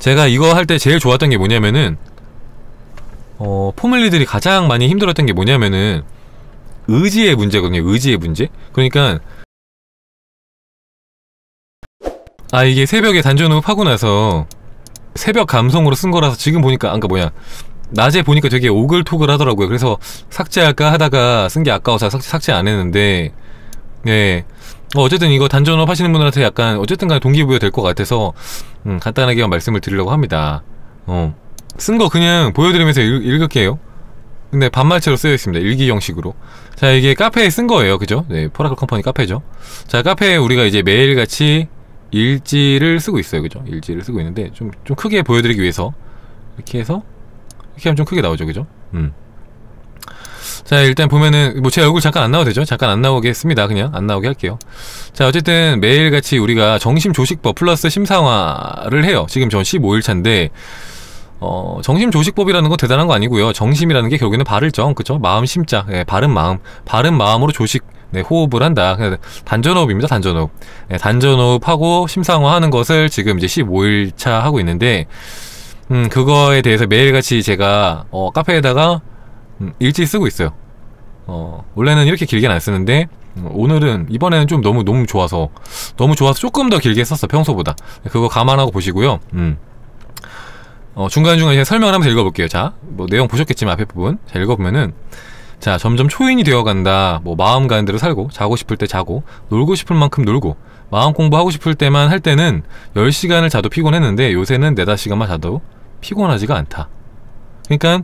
제가 이거 할 때 제일 좋았던 게 뭐냐면은 포멀리들이 가장 많이 힘들었던 게 뭐냐면은 의지의 문제거든요. 의지의 문제. 그러니까 이게 새벽에 단전호흡 하고 나서 새벽 감성으로 쓴 거라서 지금 보니까 그러니까 뭐냐, 낮에 보니까 되게 오글토글 하더라고요. 그래서 삭제할까 하다가 쓴 게 아까워서 삭제 안 했는데, 네. 어쨌든 이거 단전호흡 하시는 분들한테 약간 어쨌든 간에 동기부여 될 것 같아서 간단하게 말씀을 드리려고 합니다. 쓴 거 그냥 보여드리면서 읽을게요. 근데 반말체로 쓰여 있습니다. 일기 형식으로. 자, 이게 카페에 쓴 거예요. 그죠? 네, 포라클 컴퍼니 카페죠. 자, 카페에 우리가 이제 매일같이 일지를 쓰고 있어요. 그죠? 일지를 쓰고 있는데 좀 크게 보여드리기 위해서 이렇게 해서 이렇게 하면 좀 크게 나오죠. 그죠? 자, 일단 보면은 뭐 제 얼굴 잠깐 안 나와도 되죠? 잠깐 안 나오겠습니다. 그냥 안 나오게 할게요. 자, 어쨌든 매일같이 우리가 정심조식법 플러스 심상화를 해요. 지금 전 15일차인데 정심조식법이라는 건 대단한 거 아니고요. 정심이라는 게 결국에는 바를 정, 그쵸? 마음 심자, 네, 바른 마음으로 조식, 네, 호흡을 한다. 단전호흡입니다. 단전호흡. 네, 단전호흡하고 심상화하는 것을 지금 이제 15일차 하고 있는데, 그거에 대해서 매일같이 제가 카페에다가 일지 쓰고 있어요. 원래는 이렇게 길게는 안 쓰는데 이번에는 좀 너무 좋아서 조금 더 길게 썼어, 평소보다. 그거 감안하고 보시고요. 중간중간 이제 설명을 하면서 읽어볼게요. 자, 뭐 내용 보셨겠지만 앞에 부분. 자, 읽어보면은, 자, 점점 초인이 되어간다. 뭐 마음 가는 대로 살고, 자고 싶을 때 자고, 놀고 싶을 만큼 놀고, 마음 공부하고 싶을 때만 할 때는 10시간을 자도 피곤했는데 요새는 4-5시간만 자도 피곤하지가 않다. 그러니까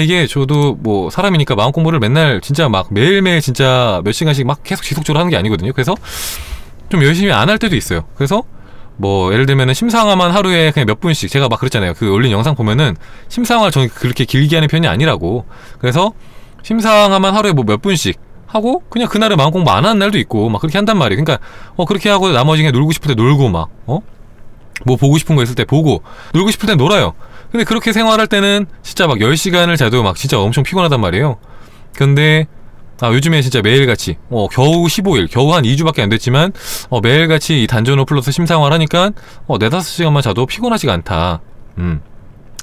이게 저도 뭐 사람이니까 마음 공부를 맨날 진짜 막 매일매일 진짜 몇 시간씩 막 계속 지속적으로 하는 게 아니거든요. 그래서 좀 열심히 안 할 때도 있어요. 그래서 뭐 예를 들면은 심상화만 하루에 그냥 몇 분씩, 제가 막 그랬잖아요. 그 올린 영상 보면은 심상화를 저는 그렇게 길게 하는 편이 아니라고. 그래서 심상화만 하루에 뭐 몇 분씩 하고 그냥 그날은 마음 공부 안 하는 날도 있고 막 그렇게 한단 말이에요. 그러니까 그렇게 하고 나머지 그냥 놀고 싶을 때 놀고 막 뭐 보고 싶은 거 있을 때 보고, 놀고 싶을 때 놀아요. 근데 그렇게 생활할 때는 진짜 막 10시간을 자도 막 진짜 엄청 피곤하단 말이에요. 근데 요즘에 진짜 매일같이 겨우 15일, 겨우 한 2주밖에 안 됐지만 매일같이 이 단전호흡 플러스 심상화를 하니까 4-5시간만 자도 피곤하지가 않다.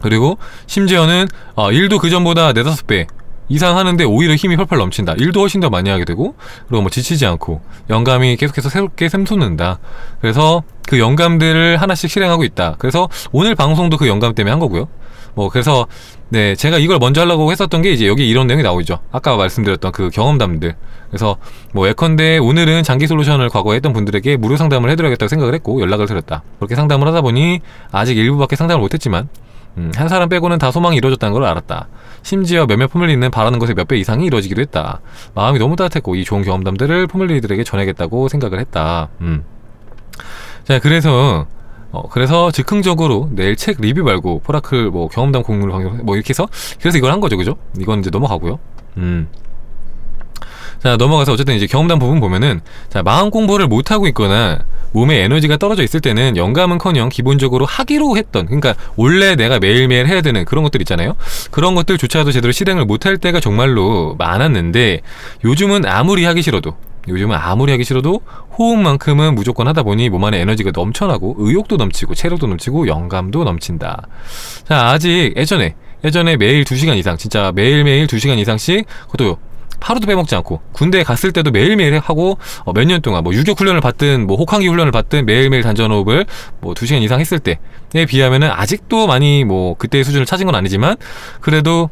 그리고 심지어는 일도 그전보다 4-5배 이상 하는데 오히려 힘이 펄펄 넘친다. 일도 훨씬 더 많이 하게 되고, 그리고 뭐 지치지 않고 영감이 계속해서 새롭게 샘솟는다. 그래서 그 영감들을 하나씩 실행하고 있다. 그래서 오늘 방송도 그 영감 때문에 한 거고요. 뭐 그래서 네, 제가 이걸 먼저 하려고 했었던 게 이제 여기 이런 내용이 나오죠. 아까 말씀드렸던 그 경험담들. 그래서 뭐 예컨대 오늘은 장기 솔루션을 과거에 했던 분들에게 무료 상담을 해드려야겠다고 생각을 했고 연락을 드렸다. 그렇게 상담을 하다 보니 아직 일부밖에 상담을 못했지만 한 사람 빼고는 다 소망이 이루어졌다는 걸 알았다. 심지어 몇몇 포뮬리는 바라는 것의 몇 배 이상이 이루어지기도 했다. 마음이 너무 따뜻했고 이 좋은 경험담들을 포뮬리들에게 전해야겠다고 생각을 했다. 자, 그래서 즉흥적으로 내일 책 리뷰 말고 포라클 뭐 경험담 공유를 뭐 이렇게 해서 그래서 이걸 한 거죠. 그죠? 이건 이제 넘어가고요. 자, 넘어가서 어쨌든 이제 경험담 부분 보면은, 자, 마음 공부를 못하고 있거나 몸에 에너지가 떨어져 있을 때는 영감은커녕 기본적으로 하기로 했던, 그러니까 원래 내가 매일매일 해야 되는 그런 것들 있잖아요. 그런 것들조차도 제대로 실행을 못할 때가 정말로 많았는데 요즘은 아무리 하기 싫어도 호흡만큼은 무조건 하다 보니 몸 안에 에너지가 넘쳐나고 의욕도 넘치고 체력도 넘치고 영감도 넘친다. 자, 아직 예전에 매일 2시간 이상, 진짜 매일매일 2시간 이상씩, 그것도 하루도 빼먹지 않고 군대에 갔을 때도 매일매일 하고 몇 년 동안 뭐 유격 훈련을 받든 뭐 혹한기 훈련을 받든 매일매일 단전호흡을 뭐 2시간 이상 했을 때에 비하면은 아직도 많이 뭐 그때의 수준을 찾은 건 아니지만 그래도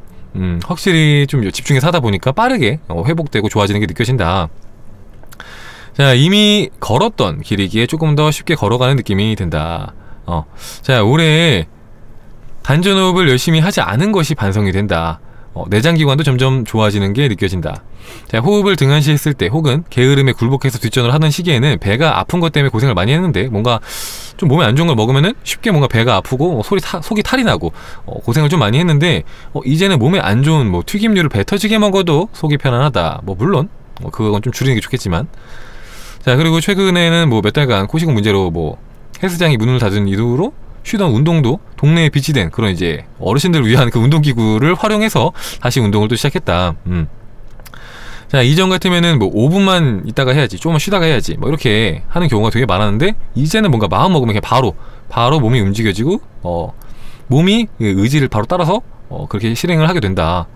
확실히 좀 집중해서 하다 보니까 빠르게 회복되고 좋아지는 게 느껴진다. 자, 이미 걸었던 길이기에 조금 더 쉽게 걸어가는 느낌이 든다. 자, 올해 단전호흡을 열심히 하지 않은 것이 반성이 된다. 내장기관도 점점 좋아지는 게 느껴진다. 자, 호흡을 등한시했을 때 혹은 게으름에 굴복해서 뒷전을 하는 시기에는 배가 아픈 것 때문에 고생을 많이 했는데 뭔가 좀 몸에 안 좋은 걸 먹으면은 쉽게 뭔가 배가 아프고 속이 탈이 나고 고생을 좀 많이 했는데 이제는 몸에 안 좋은 뭐 튀김류를 배 터지게 먹어도 속이 편안하다. 뭐 물론 그건 좀 줄이는 게 좋겠지만, 자, 그리고 최근에는 뭐 몇 달간 코시국 문제로 뭐 헬스장이 문을 닫은 이후로 쉬던 운동도 동네에 비치된 그런 이제 어르신들을 위한 그 운동기구를 활용해서 다시 운동을 또 시작했다. 자, 이전 같으면은 뭐 5분만 있다가 해야지, 조금만 쉬다가 해야지, 뭐 이렇게 하는 경우가 되게 많았는데, 이제는 뭔가 마음 먹으면 그냥 바로 몸이 움직여지고, 몸이 의지를 바로 따라서 그렇게 실행을 하게 된다.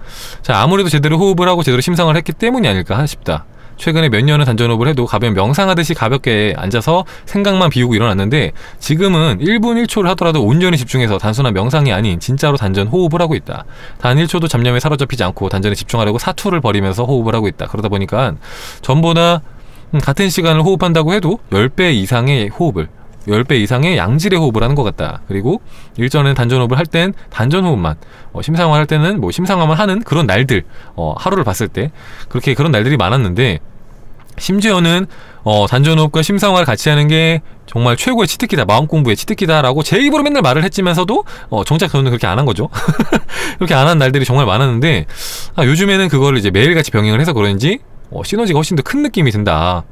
자, 아무래도 제대로 호흡을 하고 제대로 심상을 했기 때문이 아닐까 싶다. 최근에 몇 년을 단전호흡을 해도 가벼운 명상하듯이 가볍게 앉아서 생각만 비우고 일어났는데, 지금은 1분 1초를 하더라도 온전히 집중해서 단순한 명상이 아닌 진짜로 단전 호흡을 하고 있다. 단 1초도 잡념에 사로잡히지 않고 단전에 집중하려고 사투를 벌이면서 호흡을 하고 있다. 그러다 보니까 전보다 같은 시간을 호흡한다고 해도 10배 이상의 호흡을, 10배 이상의 양질의 호흡을 하는 것 같다. 그리고 일전에는 단전호흡을 할 땐 단전호흡만, 심상을 할 때는 뭐 심상만 하는 그런 날들, 하루를 봤을 때 그런 날들이 많았는데, 심지어는 단전호흡과 심상화를 같이 하는 게 정말 최고의 치트키다, 마음 공부의 치트키다 라고 제 입으로 맨날 말을 했지만서도 정작 저는 그렇게 안 한 거죠. 그렇게 안 한 날들이 정말 많았는데, 요즘에는 그거를 이제 매일같이 병행을 해서 그런지 시너지가 훨씬 더 큰 느낌이 든다.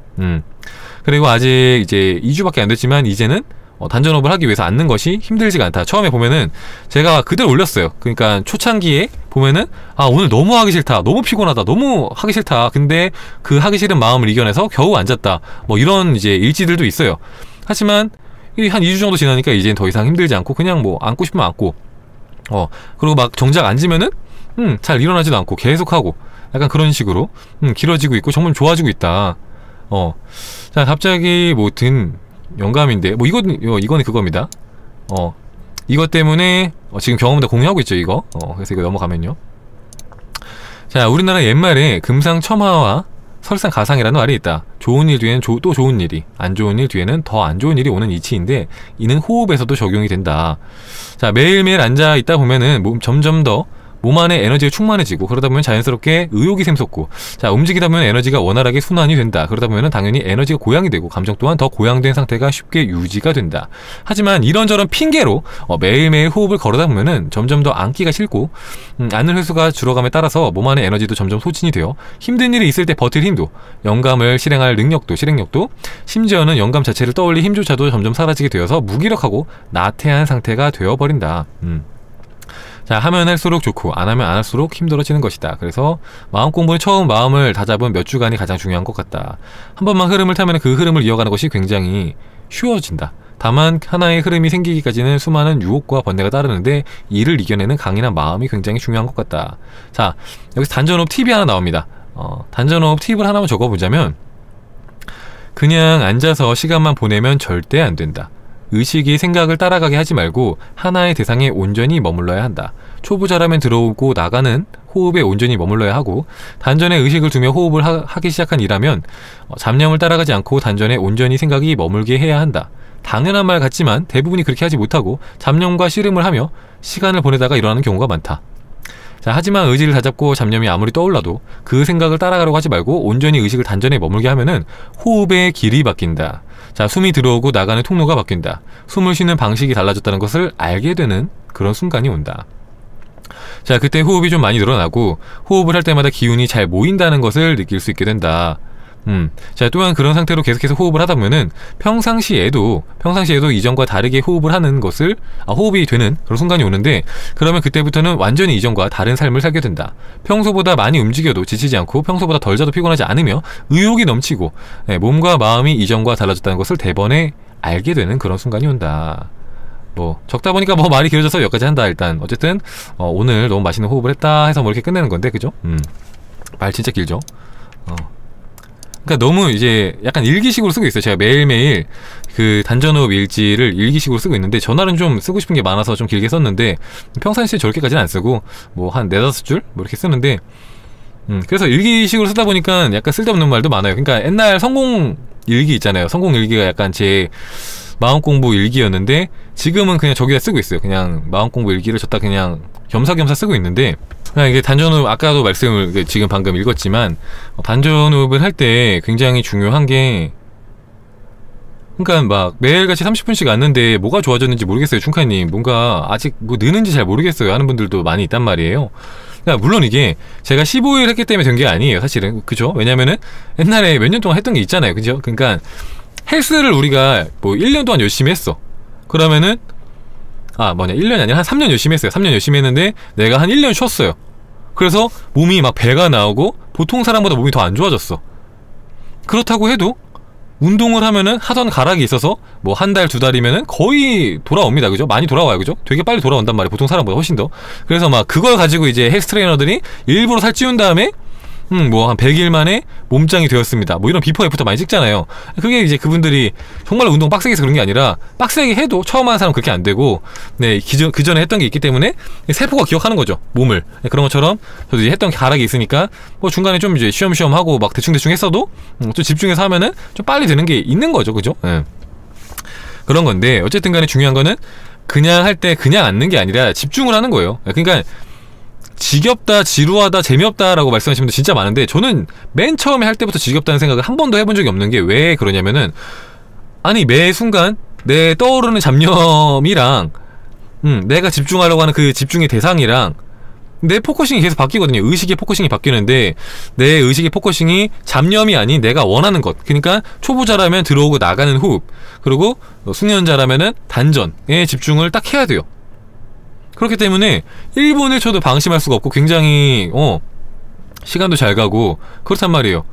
그리고 아직 이제 2주밖에 안 됐지만 이제는 단전호흡을 하기 위해서 앉는 것이 힘들지가 않다. 처음에 보면은 제가 그대로 올렸어요. 그러니까 초창기에 보면은 오늘 너무 하기 싫다, 너무 피곤하다, 너무 하기 싫다, 근데 그 하기 싫은 마음을 이겨내서 겨우 앉았다, 뭐 이런 이제 일지들도 있어요. 하지만 한 2주 정도 지나니까 이제는 더 이상 힘들지 않고 그냥 뭐 앉고 싶으면 앉고, 그리고 막 정작 앉으면은 잘 일어나지도 않고 계속하고, 약간 그런 식으로 길어지고 있고 정말 좋아지고 있다. 자, 갑자기 뭐 든 영감인데, 뭐 이거는 그겁니다. 이것 때문에 지금 경험을 다 공유하고 있죠, 이거. 그래서 이거 넘어가면요. 자, 우리나라 옛말에 금상첨화와 설상가상이라는 말이 있다. 좋은 일 뒤에는 또 좋은 일이, 안 좋은 일 뒤에는 더 안 좋은 일이 오는 이치인데, 이는 호흡에서도 적용이 된다. 자, 매일매일 앉아 있다 보면은 점점 더 몸 안에 에너지가 충만해지고, 그러다 보면 자연스럽게 의욕이 샘솟고, 자, 움직이다 보면 에너지가 원활하게 순환이 된다. 그러다 보면 당연히 에너지가 고양이 되고, 감정 또한 더 고양된 상태가 쉽게 유지가 된다. 하지만 이런저런 핑계로 매일매일 호흡을 걸어다 보면은 점점 더 앉기가 싫고, 앉는 횟수가 줄어감에 따라서 몸 안의 에너지도 점점 소진이 되어 힘든 일이 있을 때 버틸 힘도, 영감을 실행할 능력도, 실행력도, 심지어는 영감 자체를 떠올릴 힘조차도 점점 사라지게 되어서 무기력하고 나태한 상태가 되어버린다. 자, 하면 할수록 좋고 안 하면 안 할수록 힘들어지는 것이다. 그래서 마음 공부는 처음 마음을 다잡은 몇 주간이 가장 중요한 것 같다. 한 번만 흐름을 타면 그 흐름을 이어가는 것이 굉장히 쉬워진다. 다만 하나의 흐름이 생기기까지는 수많은 유혹과 번뇌가 따르는데, 이를 이겨내는 강인한 마음이 굉장히 중요한 것 같다. 자, 여기서 단전호흡 팁이 하나 나옵니다. 단전호흡 팁을 하나만 적어보자면, 그냥 앉아서 시간만 보내면 절대 안 된다. 의식이 생각을 따라가게 하지 말고 하나의 대상에 온전히 머물러야 한다. 초보자라면 들어오고 나가는 호흡에 온전히 머물러야 하고, 단전에 의식을 두며 호흡을 하기 시작한 이라면 잡념을 따라가지 않고 단전에 온전히 생각이 머물게 해야 한다. 당연한 말 같지만 대부분이 그렇게 하지 못하고 잡념과 씨름을 하며 시간을 보내다가 일어나는 경우가 많다. 자, 하지만 의지를 다잡고 잡념이 아무리 떠올라도 그 생각을 따라가려고 하지 말고 온전히 의식을 단전에 머물게 하면은 호흡의 길이 바뀐다. 자, 숨이 들어오고 나가는 통로가 바뀐다. 숨을 쉬는 방식이 달라졌다는 것을 알게 되는 그런 순간이 온다. 자, 그때 호흡이 좀 많이 늘어나고 호흡을 할 때마다 기운이 잘 모인다는 것을 느낄 수 있게 된다. 자, 또한 그런 상태로 계속해서 호흡을 하다 보면은 평상시에도 이전과 다르게 호흡을 하는 것을 호흡이 되는 그런 순간이 오는데, 그러면 그때부터는 완전히 이전과 다른 삶을 살게 된다. 평소보다 많이 움직여도 지치지 않고, 평소보다 덜 자도 피곤하지 않으며 의욕이 넘치고, 몸과 마음이 이전과 달라졌다는 것을 대번에 알게 되는 그런 순간이 온다. 뭐 적다 보니까 뭐 말이 길어져서 여기까지 한다. 일단 어쨌든 오늘 너무 맛있는 호흡을 했다 해서 뭐 이렇게 끝내는 건데, 그죠? 말 진짜 길죠. 그러니까 너무 이제 약간 일기식으로 쓰고 있어요. 제가 매일매일 그 단전호흡 일지를 일기식으로 쓰고 있는데, 전날은 좀 쓰고 싶은 게 많아서 좀 길게 썼는데, 평상시에 저렇게까지는 안 쓰고 뭐 한 4-5줄 뭐 이렇게 쓰는데, 그래서 일기식으로 쓰다 보니까 약간 쓸데없는 말도 많아요. 그러니까 옛날 성공 일기 있잖아요. 성공 일기가 약간 제 마음공부 일기였는데, 지금은 그냥 저기다 쓰고 있어요. 그냥 마음공부 일기를 저다 그냥 겸사겸사 쓰고 있는데, 그냥 이게 단전호흡, 아까도 말씀을 지금 방금 읽었지만, 단전호흡을 할 때 굉장히 중요한 게, 그러니까 막 매일같이 30분씩 앉는데 뭐가 좋아졌는지 모르겠어요. 충카님, 뭔가 아직 뭐 느는지 잘 모르겠어요 하는 분들도 많이 있단 말이에요. 그러니까 물론 이게 제가 15일 했기 때문에 된 게 아니에요, 사실은. 그죠? 왜냐면은 옛날에 몇 년 동안 했던 게 있잖아요. 그죠? 그러니까 헬스를 우리가 뭐 1년 동안 열심히 했어. 그러면은 1년이 아니라 한 3년 열심히 했어요. 3년 열심히 했는데 내가 한 1년 쉬었어요. 그래서 몸이 막 배가 나오고 보통 사람보다 몸이 더 안 좋아졌어. 그렇다고 해도 운동을 하면은 하던 가락이 있어서 뭐 한 달, 두 달이면은 거의 돌아옵니다. 그죠? 많이 돌아와요. 그죠? 되게 빨리 돌아온단 말이에요. 보통 사람보다 훨씬 더. 그래서 막 그걸 가지고 이제 헬스 트레이너들이 일부러 살 찌운 다음에 뭐 한 100일 만에 몸짱이 되었습니다. 뭐 이런 비포 애프터 많이 찍잖아요. 그게 이제 그분들이 정말 운동 빡세게 해서 그런 게 아니라 빡세게 해도 처음 하는 사람은 그렇게 안 되고 네, 그 전에 했던 게 있기 때문에 세포가 기억하는 거죠. 몸을. 그런 것처럼 저도 이제 했던 가락이 있으니까 뭐 중간에 좀 이제 쉬엄쉬엄 하고 막 대충대충 했어도 좀 집중해서 하면은 좀 빨리 되는 게 있는 거죠. 그죠? 네. 그런 건데 어쨌든 간에 중요한 거는 그냥 할 때 그냥 앉는 게 아니라 집중을 하는 거예요. 그러니까 지겹다, 지루하다, 재미없다 라고 말씀하시는 분들 진짜 많은데 저는 맨 처음에 할 때부터 지겹다는 생각을 한 번도 해본 적이 없는 게 왜 그러냐면은 아니 매 순간 내 떠오르는 잡념이랑 내가 집중하려고 하는 그 집중의 대상이랑 내 포커싱이 계속 바뀌거든요. 의식의 포커싱이 바뀌는데 내 의식의 포커싱이 잡념이 아닌 내가 원하는 것. 그러니까 초보자라면 들어오고 나가는 호흡, 그리고 숙련자라면은 단전에 집중을 딱 해야 돼요. 그렇기 때문에 1분을 쳐도 방심할 수가 없고 굉장히 시간도 잘 가고 그렇단 말이에요.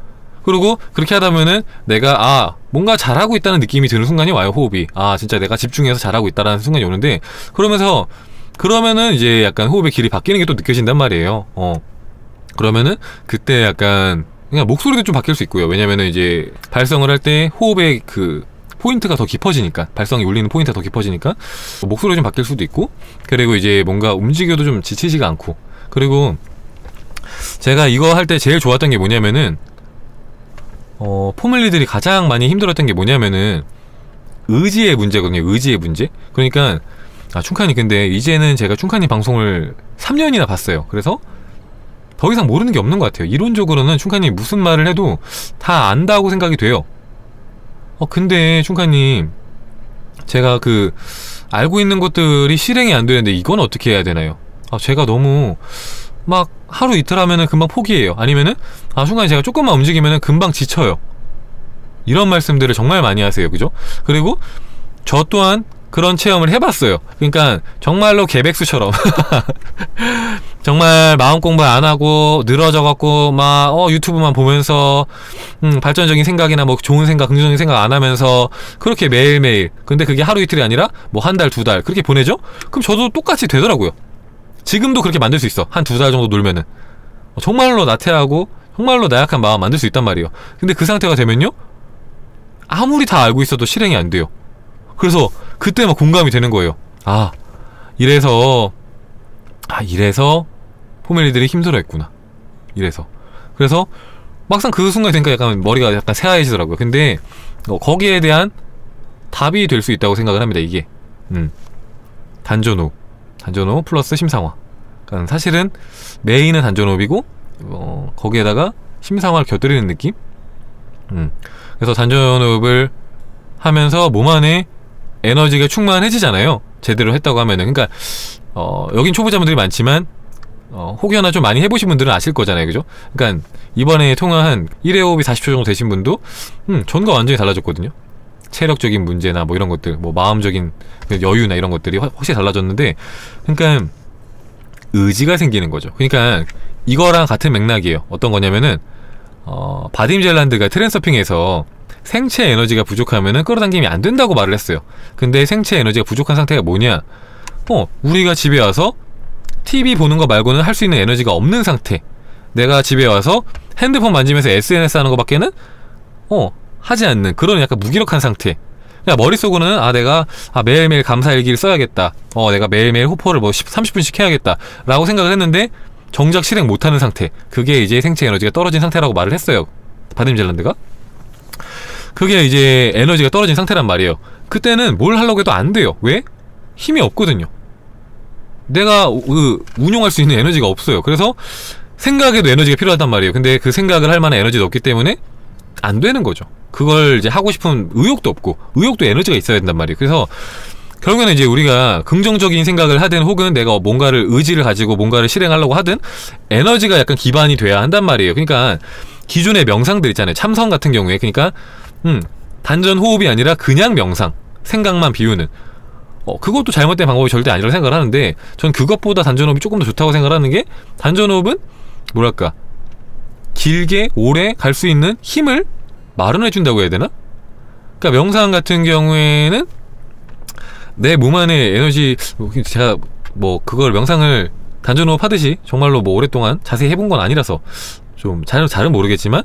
그리고 그렇게 하다 보면은 내가 뭔가 잘하고 있다는 느낌이 드는 순간이 와요. 호흡이 진짜 내가 집중해서 잘하고 있다라는 순간이 오는데 그러면은 이제 약간 호흡의 길이 바뀌는 게 또 느껴진단 말이에요. 그러면은 그때 약간 그냥 목소리도 좀 바뀔 수 있고요. 왜냐면은 이제 발성을 할 때 호흡의 그 포인트가 더 깊어지니까, 발성이 울리는 포인트가 더 깊어지니까 목소리가 좀 바뀔 수도 있고, 그리고 이제 뭔가 움직여도 좀 지치지가 않고. 그리고 제가 이거 할 때 제일 좋았던 게 뭐냐면은 포멀리들이 가장 많이 힘들었던 게 뭐냐면은 의지의 문제거든요. 의지의 문제. 그러니까 충칸이 근데 이제는 제가 충칸이 방송을 3년이나 봤어요. 그래서 더 이상 모르는 게 없는 것 같아요. 이론적으로는 충칸이 무슨 말을 해도 다 안다고 생각이 돼요. 근데 충칸님, 제가 알고 있는 것들이 실행이 안 되는데 이건 어떻게 해야 되나요? 제가 너무 막 하루 이틀 하면은 금방 포기해요. 아니면은 충칸이 제가 조금만 움직이면은 금방 지쳐요. 이런 말씀들을 정말 많이 하세요. 그죠? 그리고 저 또한 그런 체험을 해봤어요. 그러니까 정말로 개백수처럼 정말 마음 공부 안 하고 늘어져갖고 막 유튜브만 보면서 발전적인 생각이나 뭐 좋은 생각, 긍정적인 생각 안 하면서 그렇게 매일매일, 근데 그게 하루 이틀이 아니라 뭐 한 달, 두 달 그렇게 보내죠? 그럼 저도 똑같이 되더라고요. 지금도 그렇게 만들 수 있어. 한 두 달 정도 놀면은 정말로 나태하고 정말로 나약한 마음 만들 수 있단 말이에요. 근데 그 상태가 되면요, 아무리 다 알고 있어도 실행이 안 돼요. 그래서 그때 막 공감이 되는 거예요. 이래서 포멜리들이 힘들어했구나. 그래서 막상 그 순간이 되니까 약간 머리가 약간 새하얘지더라고요. 근데 거기에 대한 답이 될 수 있다고 생각을 합니다. 이게 단전호흡 플러스 심상화. 그러니까 사실은 메인은 단전호흡이고 거기에다가 심상화를 곁들이는 느낌. 그래서 단전호흡을 하면서 몸 안에 에너지가 충만해지잖아요. 제대로 했다고 하면은. 그러니까 여긴 초보자분들이 많지만 혹여나 좀 많이 해보신 분들은 아실 거잖아요. 그죠? 그러니까 이번에 통화한 1회 호흡이 40초 정도 되신 분도 전과 완전히 달라졌거든요. 체력적인 문제나 뭐 이런 것들, 뭐 마음적인 여유나 이런 것들이 확실히 달라졌는데, 그러니까 의지가 생기는 거죠. 그러니까 이거랑 같은 맥락이에요. 어떤 거냐면은 바딤 젤란드가 트랜서핑에서 생체 에너지가 부족하면은 끌어당김이 안 된다고 말을 했어요. 근데 생체 에너지가 부족한 상태가 뭐냐? 우리가 집에 와서 TV 보는 거 말고는 할 수 있는 에너지가 없는 상태. 내가 집에 와서 핸드폰 만지면서 SNS 하는 거밖에는 하지 않는 그런 약간 무기력한 상태. 그러니까 머릿속으로는 내가 매일매일 감사일기를 써야겠다. 내가 매일매일 호포를 뭐 30분씩 해야겠다 라고 생각을 했는데 정작 실행 못하는 상태. 그게 이제 생체 에너지가 떨어진 상태라고 말을 했어요. 바딤 젤란드가. 그게 이제 에너지가 떨어진 상태란 말이에요. 그때는 뭘 하려고 해도 안 돼요. 왜? 힘이 없거든요. 내가 운용할 수 있는 에너지가 없어요. 그래서 생각에도 에너지가 필요하단 말이에요. 근데 그 생각을 할 만한 에너지도 없기 때문에 안 되는 거죠. 그걸 이제 하고 싶은 의욕도 없고, 의욕도 에너지가 있어야 된단 말이에요. 그래서 결국에는 이제 우리가 긍정적인 생각을 하든 혹은 내가 뭔가를 의지를 가지고 뭔가를 실행하려고 하든 에너지가 약간 기반이 돼야 한단 말이에요. 그러니까 기존의 명상들 있잖아요. 참선 같은 경우에. 그러니까 단전 호흡이 아니라 그냥 명상, 생각만 비우는 그것도 잘못된 방법이 절대 아니라고 생각을 하는데, 전 그것보다 단전호흡이 조금 더 좋다고 생각을 하는 게, 단전호흡은 뭐랄까 길게 오래 갈 수 있는 힘을 마련해 준다고 해야 되나? 그러니까 명상 같은 경우에는 내 몸 안에 에너지, 제가 뭐 그걸 명상을 단전호흡 하듯이 정말로 뭐 오랫동안 자세히 해본 건 아니라서 좀 잘은 모르겠지만,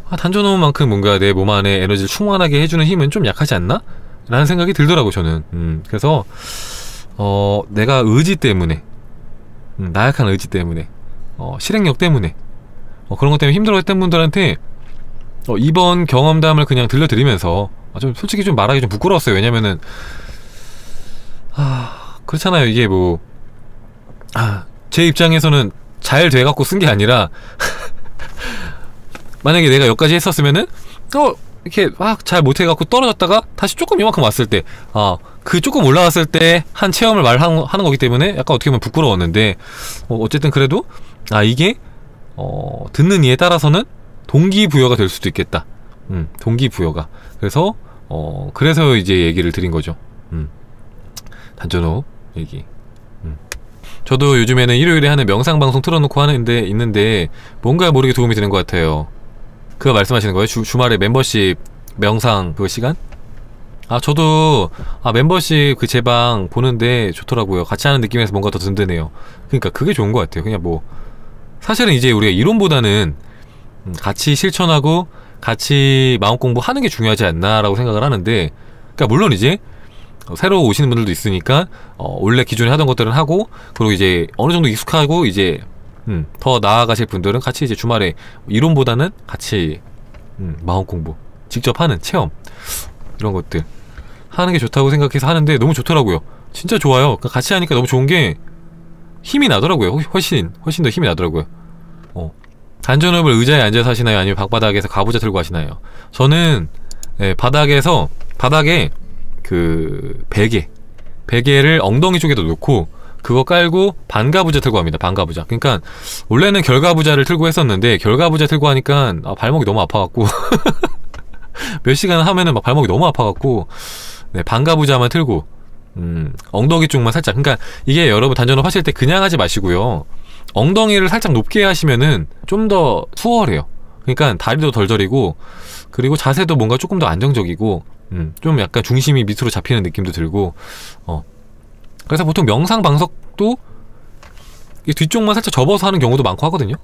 단전호흡만큼 뭔가 내 몸 안에 에너지를 충만하게 해주는 힘은 좀 약하지 않나? 라는 생각이 들더라고 저는. 그래서 내가 의지 때문에, 나약한 의지 때문에, 실행력 때문에, 그런 것 때문에 힘들어했던 분들한테 이번 경험담을 그냥 들려드리면서 좀 솔직히 좀 말하기 좀 부끄러웠어요. 왜냐면은 그렇잖아요. 이게 뭐 제 입장에서는 잘 돼갖고 쓴 게 아니라 만약에 내가 여기까지 했었으면은 이렇게 막 잘 못해갖고 떨어졌다가 다시 조금 이만큼 왔을 때 그 조금 올라갔을 때 한 체험을 말하는 거기 때문에 약간 어떻게 보면 부끄러웠는데, 어쨌든 그래도 이게 듣는 이에 따라서는 동기부여가 될 수도 있겠다. 동기부여가. 그래서 이제 얘기를 드린 거죠. 단전호흡 얘기. 저도 요즘에는 일요일에 하는 명상방송 틀어놓고 있는데 뭔가 모르게 도움이 되는 것 같아요. 그거 말씀하시는 거예요? 주말에 멤버십 명상 그 시간? 저도 멤버십 그 제 방 보는데 좋더라고요. 같이 하는 느낌에서 뭔가 더 든든해요. 그러니까 그게 좋은 것 같아요. 그냥 뭐 사실은 이제 우리가 이론보다는 같이 실천하고 같이 마음 공부하는 게 중요하지 않나라고 생각을 하는데, 그러니까 물론 이제 새로 오시는 분들도 있으니까 원래 기존에 하던 것들은 하고, 그리고 이제 어느 정도 익숙하고 이제 더 나아가실 분들은 같이 이제 주말에 이론보다는 같이 마음 공부 직접 하는 체험, 이런 것들 하는 게 좋다고 생각해서 하는데 너무 좋더라고요. 진짜 좋아요. 그러니까 같이 하니까 너무 좋은 게 힘이 나더라고요. 훨씬 더 힘이 나더라고요. 단전호흡을 의자에 앉아서 하시나요? 아니면 방바닥에서 가부좌 들고 하시나요? 저는 바닥에 그 베개를 엉덩이 쪽에다 놓고 그거 깔고 반가부좌 들고 합니다. 반가부좌. 그러니까 원래는 결가부좌를 들고 했었는데, 결가부좌 들고 하니까 발목이 너무 아파갖고 몇 시간 하면은 막 발목이 너무 아파갖고 반가부좌만 틀고 엉덩이 쪽만 살짝. 그러니까 이게 여러분 단전호흡 하실 때 그냥 하지 마시고요. 엉덩이를 살짝 높게 하시면은 좀 더 수월해요. 그러니까 다리도 덜 저리고, 그리고 자세도 뭔가 조금 더 안정적이고, 좀 약간 중심이 밑으로 잡히는 느낌도 들고, 그래서 보통 명상 방석도 이 뒤쪽만 살짝 접어서 하는 경우도 많고 하거든요.